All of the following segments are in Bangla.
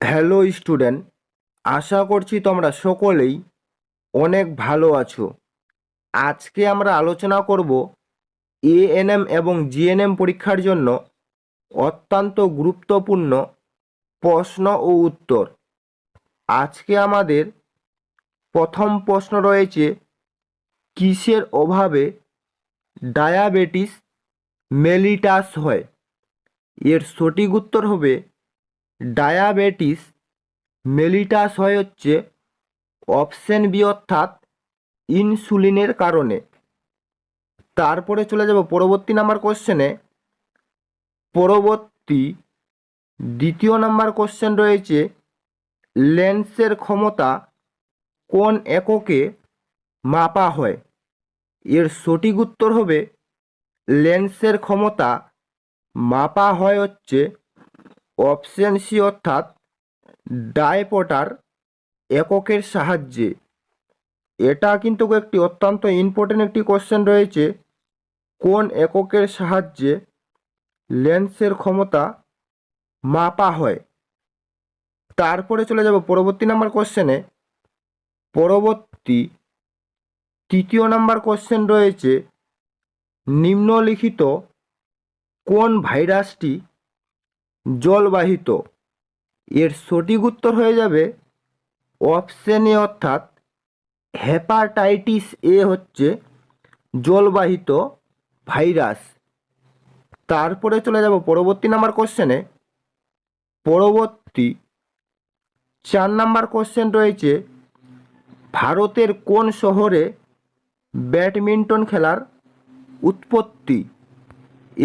হ্যালো স্টুডেন্ট, আশা করছি তোমরা সকলেই অনেক ভালো আছো। আজকে আমরা আলোচনা করব এএনএম এবং জিএনএম পরীক্ষার জন্য অত্যন্ত গুরুত্বপূর্ণ প্রশ্ন ও উত্তর। আজকে আমাদের প্রথম প্রশ্ন রয়েছে, কিসের অভাবে ডায়াবেটিস মেলিটাস হয়? এর সঠিক উত্তর হবে ডায়াবেটিস মেলিটাস হয় হচ্ছে অপশন বি, অর্থাৎ ইনসুলিনের কারণে। তারপরে চলে যাব পরবর্তী নাম্বার কোশ্চেনে। পরবর্তী দ্বিতীয় নাম্বার কোশ্চেন রয়েছে, লেন্সের ক্ষমতা কোন এককে মাপা হয়? এর সঠিক উত্তর হবে লেন্সের ক্ষমতা মাপা হয় হচ্ছে অপশন সি, অর্থাৎ ডায়পটার এককের সাহায্যে। এটা কিন্তু একটি অত্যন্ত ইম্পর্টেন্ট একটি কোশ্চেন রয়েছে, কোন এককের সাহায্যে লেন্সের ক্ষমতা মাপা হয়। তারপরে চলে যাব পরবর্তী নাম্বার কোশ্চেনে। পরবর্তী তৃতীয় নাম্বার কোশ্চেন রয়েছে, নিম্নলিখিত কোন ভাইরাসটি জলবাহিত? এর সঠিক উত্তর হয়ে যাবে অপশন এ, অর্থাৎ হেপাটাইটিস এ হচ্ছে জলবাহিত ভাইরাস। তারপরে চলে যাব পরবর্তী নাম্বার কোশ্চেনে। পরবর্তী 4 নাম্বার কোশ্চেন রয়েছে, ভারতের কোন শহরে ব্যাডমিন্টন খেলার উৎপত্তি?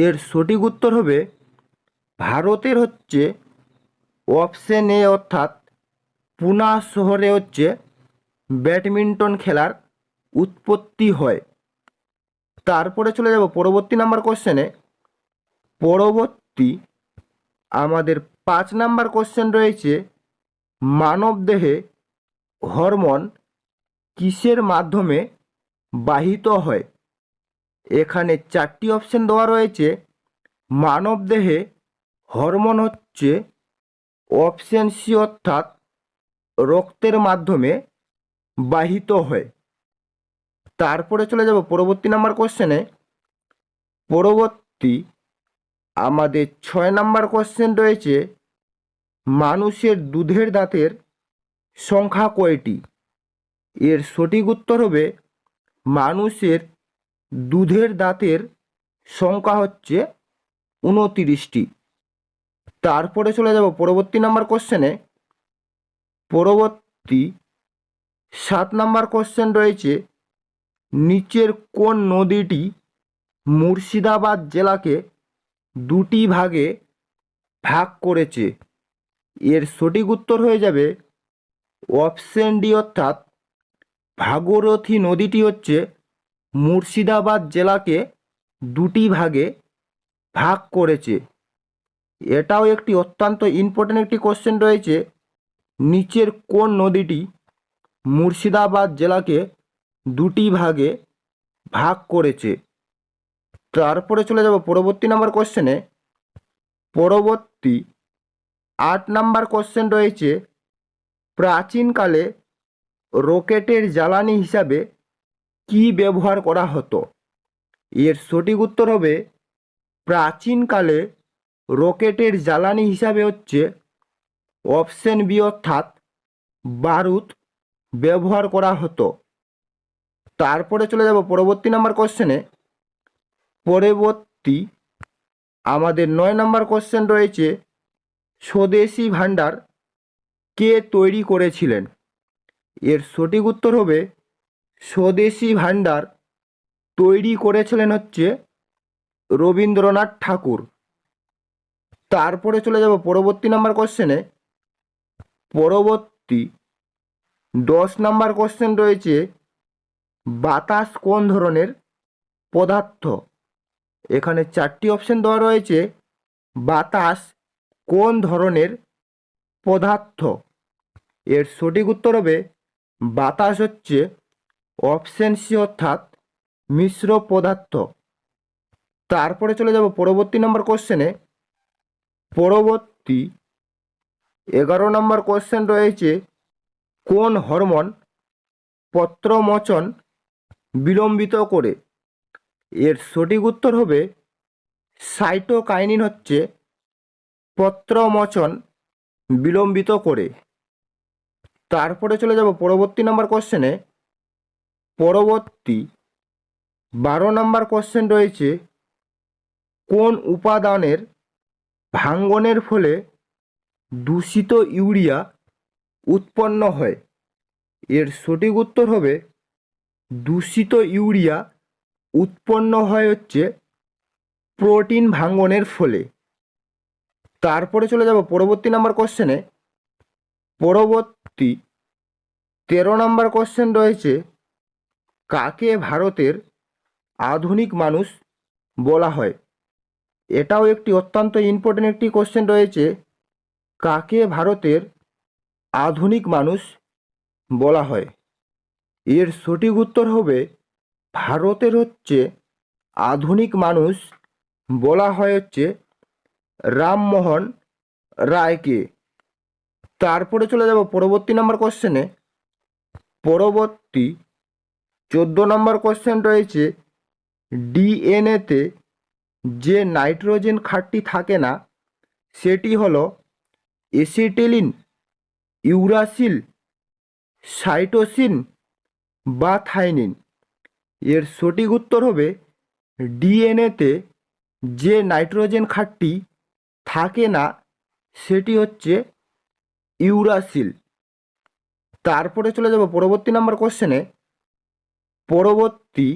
এর সঠিক উত্তর হবে ভারতের হচ্ছে অপশন এ, অর্থাৎ পুনা শহরে হচ্ছে ব্যাডমিন্টন খেলার উৎপত্তি হয়। তারপরে চলে যাব পরবর্তী নাম্বার কোশ্চেনে। পরবর্তী আমাদের 5 নাম্বার কোশ্চেন রয়েছে, মানবদেহে হরমোন কিসের মাধ্যমে বাহিত হয়? এখানে 4টি অপশন দেওয়া রয়েছে। মানবদেহে হরমোন হচ্ছে অপশন সি, অর্থাৎ রক্তের মাধ্যমে বাহিত হয়। তারপরে চলে যাব পরবর্তী নাম্বার কোশ্চেনে। পরবর্তী আমাদের 6 নাম্বার কোশ্চেন রয়েছে, মানুষের দুধের দাঁতের সংখ্যা কয়টি? এর সঠিক উত্তর হবে মানুষের দুধের দাঁতের সংখ্যা হচ্ছে 29টি। তারপরে চলে যাব পরবর্তী নাম্বার কোশ্চেনে। পরবর্তী 7 নাম্বার কোশ্চেন রয়েছে, নিচের কোন নদীটি মুর্শিদাবাদ জেলাকে দুটি ভাগে ভাগ করেছে? এর সঠিক উত্তর হয়ে যাবে অপশন ডি, অর্থাৎ ভাগীরথী নদীটি হচ্ছে মুর্শিদাবাদ জেলাকে দুটি ভাগে ভাগ করেছে। এটাও একটি অত্যন্ত ইম্পর্টেন্ট একটি কোশ্চেন রয়েছে, নিচের কোন নদীটি মুর্শিদাবাদ জেলাকে দুটি ভাগে ভাগ করেছে। তারপরে চলে যাব পরবর্তী নাম্বার কোশ্চেনে। পরবর্তী 8 নাম্বার কোশ্চেন রয়েছে, প্রাচীনকালে রকেটের জ্বালানি হিসাবে কি ব্যবহার করা হতো? এর সঠিক উত্তর হবে প্রাচীনকালে রকেটের জ্বালানি হিসাবে হচ্ছে অপশন বি, অর্থাৎ বারুদ ব্যবহার করা হতো। তারপরে চলে যাব পরবর্তী নাম্বার কোশ্চেনে। পরবর্তী আমাদের 9 নাম্বার কোশ্চেন রয়েছে, স্বদেশী ভাণ্ডার কে তৈরি করেছিলেন? এর সঠিক উত্তর হবে স্বদেশী ভাণ্ডার তৈরি করেছিলেন হচ্ছে রবীন্দ্রনাথ ঠাকুর। তারপরে চলে যাব পরবর্তী নাম্বার কোশ্চেনে। পরবর্তী 10 নাম্বার কোশ্চেন রয়েছে, বাতাস কোন ধরনের পদার্থ? এখানে 4টি অপশন দেওয়া রয়েছে, বাতাস কোন ধরনের পদার্থ? এর সঠিক উত্তর হবে বাতাস হচ্ছে অপশন সি, অর্থাৎ মিশ্র পদার্থ। তারপরে চলে যাব পরবর্তী নাম্বার কোশ্চেনে। পরবর্তী 11 নম্বর কোশ্চেন রয়েছে, কোন হরমোন পত্রমোচন বিলম্বিত করে? এর সঠিক উত্তর হবে সাইটোকাইনিন হচ্ছে পত্রমোচন বিলম্বিত করে। তারপরে চলে যাব পরবর্তী নাম্বার কোশ্চেনে। পরবর্তী 12 নম্বর কোশ্চেন রয়েছে, কোন উপাদানের ভাঙ্গনের ফলে দূষিত ইউরিয়া উৎপন্ন হয়? এর সঠিক উত্তর হবে দূষিত ইউরিয়া উৎপন্ন হয় হচ্ছে প্রোটিন ভাঙ্গনের ফলে। তারপরে চলে যাব পরবর্তী নাম্বার কোশ্চেনে। পরবর্তী 13 নম্বর কোশ্চেন রয়েছে, কাকে ভারতের আধুনিক মানুষ বলা হয়? এটাও একটি অত্যন্ত ইম্পর্টেন্ট একটি কোশ্চেন রয়েছে, কাকে ভারতের আধুনিক মানুষ বলা হয়? এর সঠিক উত্তর হবে ভারতের হচ্ছে আধুনিক মানুষ বলা হয় হচ্ছে রামমোহন রায়কে। তারপরে চলে যাব পরবর্তী নাম্বার কোশ্চেনে। পরবর্তী 14 নম্বর কোশ্চেন রয়েছে, ডিএনএতে যে নাইট্রোজেন ক্ষারটি থাকে না সেটি হলো এসিটিলিন, ইউরাসিল, সাইটোসিন বা থাইমিন। এর সঠিক উত্তর হবে ডিএনএতে যে নাইট্রোজেন ক্ষারটি থাকে না সেটি হচ্ছে ইউরাসিল। তারপরে চলে যাব পরবর্তী নাম্বার কোশ্চেনে। পরবর্তী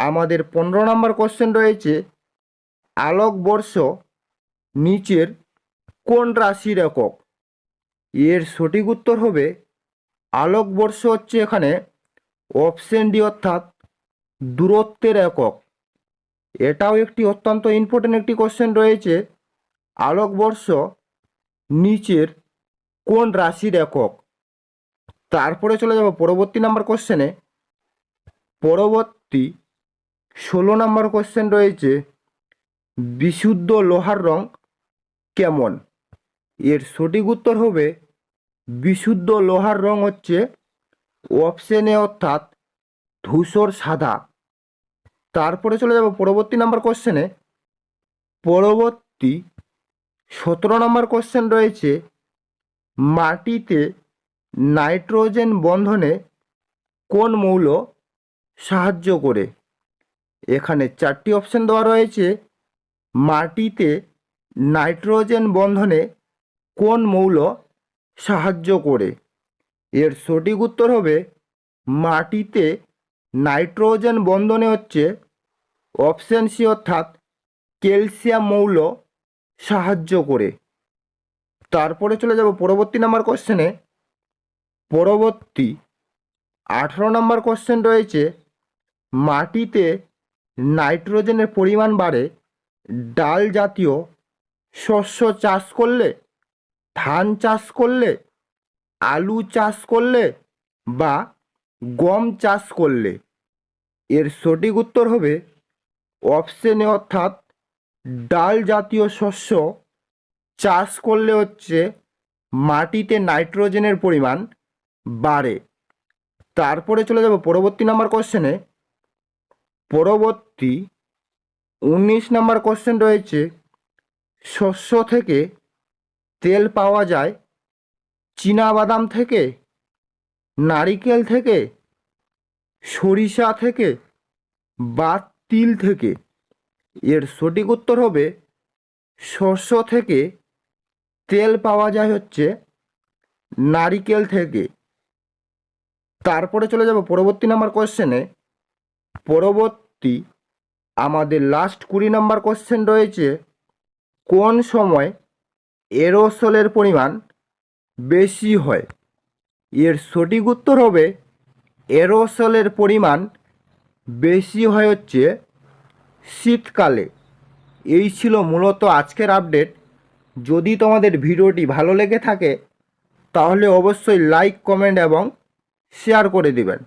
আমাদের 15 নম্বর কোশ্চেন রয়েছে, আলোকবর্ষ নিচের কোন রাশির একক? এর সঠিক উত্তর হবে আলোকবর্ষ হচ্ছে এখানে অপশন ডি অর্থাৎ দূরত্বের একক। এটাও একটি অত্যন্ত ইম্পর্টেন্ট একটি কোশ্চেন রয়েছে, আলোকবর্ষ নিচের কোন রাশির একক? তারপরে চলে যাব পরবর্তী নাম্বার কোশ্চেনে। পরবর্তী 16 নম্বর কোশ্চেন রয়েছে, বিশুদ্ধ লোহার রং কেমন? এর সঠিক উত্তর হবে বিশুদ্ধ লোহার রং হচ্ছে অপশন এ অর্থাৎ ধূসর সাদা। তারপরে চলে যাব পরবর্তী নাম্বার কোশ্চেনে। পরবর্তী 17 নম্বর কোশ্চেন রয়েছে, মাটিতে নাইট্রোজেন বন্ধনে কোন মৌল সাহায্য করে? এখানে 4টি অপশন দেওয়া রয়েছে, মাটিতে নাইট্রোজেন বন্ধনে কোন মৌল সাহায্য করে? এর সঠিক উত্তর হবে মাটিতে নাইট্রোজেন বন্ধনে হচ্ছে অপশন সি অর্থাৎ ক্যালসিয়াম মৌল সাহায্য করে। তারপরে চলে যাব পরবর্তী নাম্বার কোশ্চেনে। পরবর্তী 18 নম্বর কোশ্চেন রয়েছে, মাটিতে নাইট্রোজেনের পরিমাণ বাড়ে ডাল জাতীয় শস্য চাষ করলে, ধান চাষ করলে, আলু চাষ করলে বা গম চাষ করলে? এর সঠিক উত্তর হবে অপশন এ অর্থাৎ ডাল জাতীয় শস্য চাষ করলে হচ্ছে মাটিতে নাইট্রোজেনের পরিমাণ বাড়ে। তারপরে চলে যাব পরবর্তী নাম্বার কোশ্চেনে। পরবর্তী 19 নম্বর কোশ্চেন রয়েছে, শস্য থেকে তেল পাওয়া যায় চীনাবাদাম থেকে, নারিকেল থেকে, সরিষা থেকে বা তিল থেকে? এর সঠিক উত্তর হবে শস্য থেকে তেল পাওয়া যায় হচ্ছে নারিকেল থেকে। তারপরে চলে যাব পরবর্তী নাম্বার কোশ্চেনে। পরবর্তী আমাদের লাস্ট 20 নম্বর কোশ্চেন রয়েছে, কোন সময় এরোসলের পরিমাণ বেশি হয়? এর সঠিক উত্তর হবে এরোসলের পরিমাণ বেশি হয় হচ্ছে শীতকালে। এই ছিল মূলত আজকের আপডেট। যদি তোমাদের ভিডিওটি ভালো লেগে থাকে তাহলে অবশ্যই লাইক, কমেন্ট এবং শেয়ার করে দিবেন।